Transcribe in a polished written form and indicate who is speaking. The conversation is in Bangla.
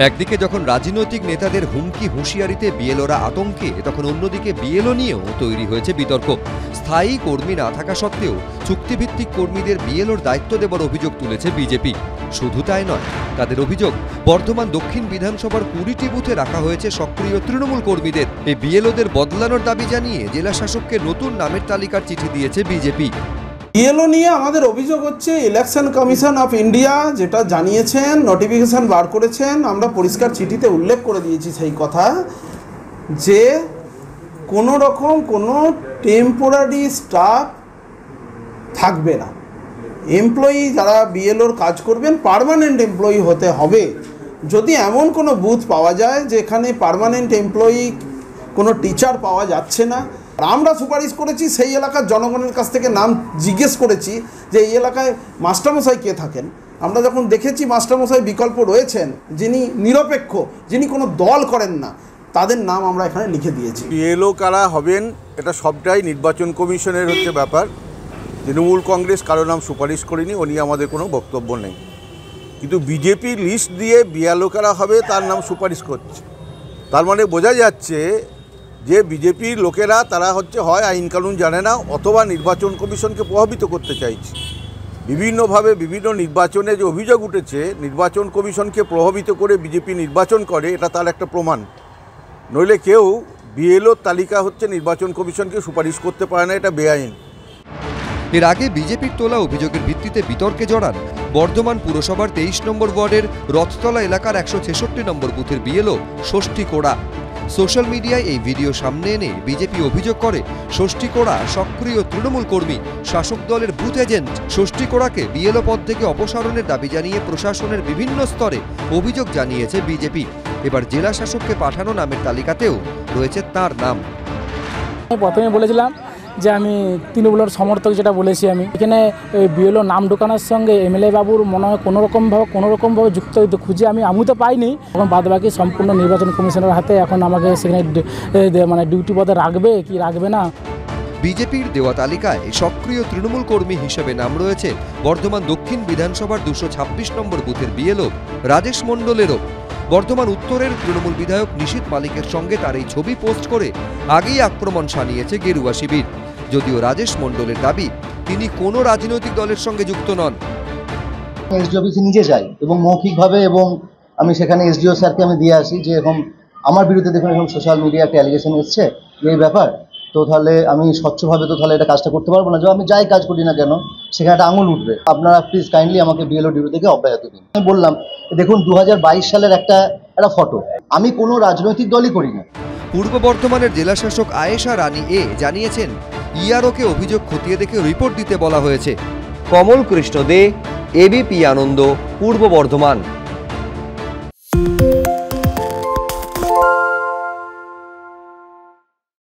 Speaker 1: একদিকে যখন রাজনৈতিক নেতাদের হুমকি হুঁশিয়ারিতে বিএলওরা আতঙ্কে, তখন অন্যদিকে বিএলও নিয়েও তৈরি হয়েছে বিতর্ক। স্থায়ী কর্মী না থাকা সত্ত্বেও চুক্তিভিত্তিক কর্মীদের বিএলওর দায়িত্ব দেবার অভিযোগ তুলেছে বিজেপি। শুধু তাই নয়, তাদের অভিযোগ বর্ধমান দক্ষিণ বিধানসভার 20টি বুথে রাখা হয়েছে সক্রিয় তৃণমূল কর্মীদের। এই বিএলওদের বদলানোর দাবি জানিয়ে জেলা শাসককে নতুন নামের তালিকার চিঠি দিয়েছে বিজেপি।
Speaker 2: বিএলও নিয়ে আমাদের অভিযোগ হচ্ছে ইলেকশন কমিশন অফ ইন্ডিয়া যেটা জানিয়েছেন, নোটিফিকেশন বার করেছেন, আমরা পরিষ্কার চিঠিতে উল্লেখ করে দিয়েছি সেই কথা যে কোনো রকম কোনো টেম্পোরারি স্টাফ থাকবে না। এমপ্লয়ি যারা বিএলওর কাজ করবেন পার্মানেন্ট এমপ্লয়ি হতে হবে। যদি এমন কোনো বুথ পাওয়া যায় যেখানে পার্মানেন্ট এমপ্লয়ি কোনো টিচার পাওয়া যাচ্ছে না, আমরা সুপারিশ করেছি সেই এলাকার জনগণের কাছ থেকে নাম জিজ্ঞেস করেছি যে এই এলাকায় মাস্টারমশাই কে থাকেন। আমরা যখন দেখেছি মাস্টারমশাই বিকল্প রয়েছেন যিনি নিরপেক্ষ, যিনি কোনো দল করেন না, তাদের নাম আমরা এখানে লিখে দিয়েছি।
Speaker 3: বিএলও কারা হবেন এটা সবটাই নির্বাচন কমিশনের হচ্ছে ব্যাপার। তৃণমূল কংগ্রেস কারো নাম সুপারিশ করেনি, ও নিয়ে আমাদের কোনো বক্তব্য নেই। কিন্তু বিজেপি লিস্ট দিয়ে বিএলও কারা হবে তার নাম সুপারিশ করছে। তার মানে বোঝা যাচ্ছে যে বিজেপির লোকেরা তারা হচ্ছে হয় আইন কানুন জানে না, অথবা নির্বাচন কমিশনকে প্রভাবিত করতে চাইছে। বিভিন্নভাবে বিভিন্ন নির্বাচনে যে অভিযোগ উঠেছে, নির্বাচন কমিশনকে প্রভাবিত করে বিজেপি নির্বাচন করে, এটা তার একটা প্রমাণ। নইলে কেউ বিএলওর তালিকা হচ্ছে নির্বাচন কমিশনকে সুপারিশ করতে পারে না, এটা বেআইন।
Speaker 1: এর আগে বিজেপির তোলা অভিযোগের ভিত্তিতে বিতর্কে জড়ান বর্ধমান পুরসভার 23 নম্বর ওয়ার্ডের রথতলা এলাকার 166 নম্বর বুথের বিএলও ষষ্ঠী কোড়া। সোশ্যাল মিডিয়ায় এই ভিডিও সামনে এনে বিজেপি অভিযোগ করে ষষ্ঠী কোড়া সক্রিয় তৃণমূল কর্মী, শাসক দলের বুথ এজেন্ট। ষষ্ঠী কোড়াকে বিএলও পদ থেকে অপসারণের দাবি জানিয়ে প্রশাসনের বিভিন্ন স্তরে অভিযোগ জানিয়েছে বিজেপি। এবার জেলা শাসককে পাঠানো নামের তালিকাতেও রয়েছে তার নাম।
Speaker 4: প্রথমে বলেছিলাম যে আমি তৃণমূলের সমর্থক, যেটা বলেছি আমি এখানে বিএলও নাম ঢোকানোর সঙ্গে এমএলএ বাবুর মনে হয় কোনোরকমভাবে যুক্ত হইতে খুঁজে আমি তো পাইনি। এখন বাদবাকি সম্পূর্ণ নির্বাচন কমিশনের হাতে। এখন আমাকে সেখানে মানে ডিউটি পদে রাখবে কি রাখবে না।
Speaker 1: বিজেপির দেওয়া তালিকায় সক্রিয় তৃণমূল কর্মী হিসেবে নাম রয়েছে বর্ধমান দক্ষিণ বিধানসভার 226 নম্বর বুথের বিএলও রাজেশ মণ্ডলেরও। বর্ধমান উত্তরের তৃণমূল বিধায়ক নিশীথ মালিকের সঙ্গে তার এই ছবি পোস্ট করে আগেই আক্রমণ শানিয়েছে গেরুয়া শিবির। যদিও রাজেশ মণ্ডলের দাবি তিনি কোনো রাজনৈতিক দলের সঙ্গে যুক্ত নন।
Speaker 5: এসডিও অফিসে নিজে যাই এবং মৌখিকভাবে, এবং আমি সেখানে এসডিও স্যারকে আমি দিয়ে আসি যে এরকম আমার বিরুদ্ধে দেখুন এরকম সোশ্যাল মিডিয়া একটা অ্যালিগেশন এসছে এই ব্যাপার, তো তাহলে আমি স্বচ্ছভাবে তো তাহলে এটা কাজটা করতে পারবো না। যে আমি যাই কাজ করি না কেন সেখানে একটা আঙুল উঠবে, আপনারা প্লিজ কাইন্ডলি আমাকে বিএলও ডিউটি থেকে অব্যাহত দিন। আমি বললাম দেখুন 2022 সালের একটা ফটো, আমি কোনো রাজনৈতিক দলই করি না।
Speaker 1: পূর্ব বর্ধমানের জেলা শাসক আয়েশা রানী জানিয়েছেন ইআরওকে অভিযোগ খতিয়ে দেখে রিপোর্ট দিতে বলা হয়েছে। কমল কৃষ্ণ দে, এবিপি আনন্দ, পূর্ব বর্ধমান।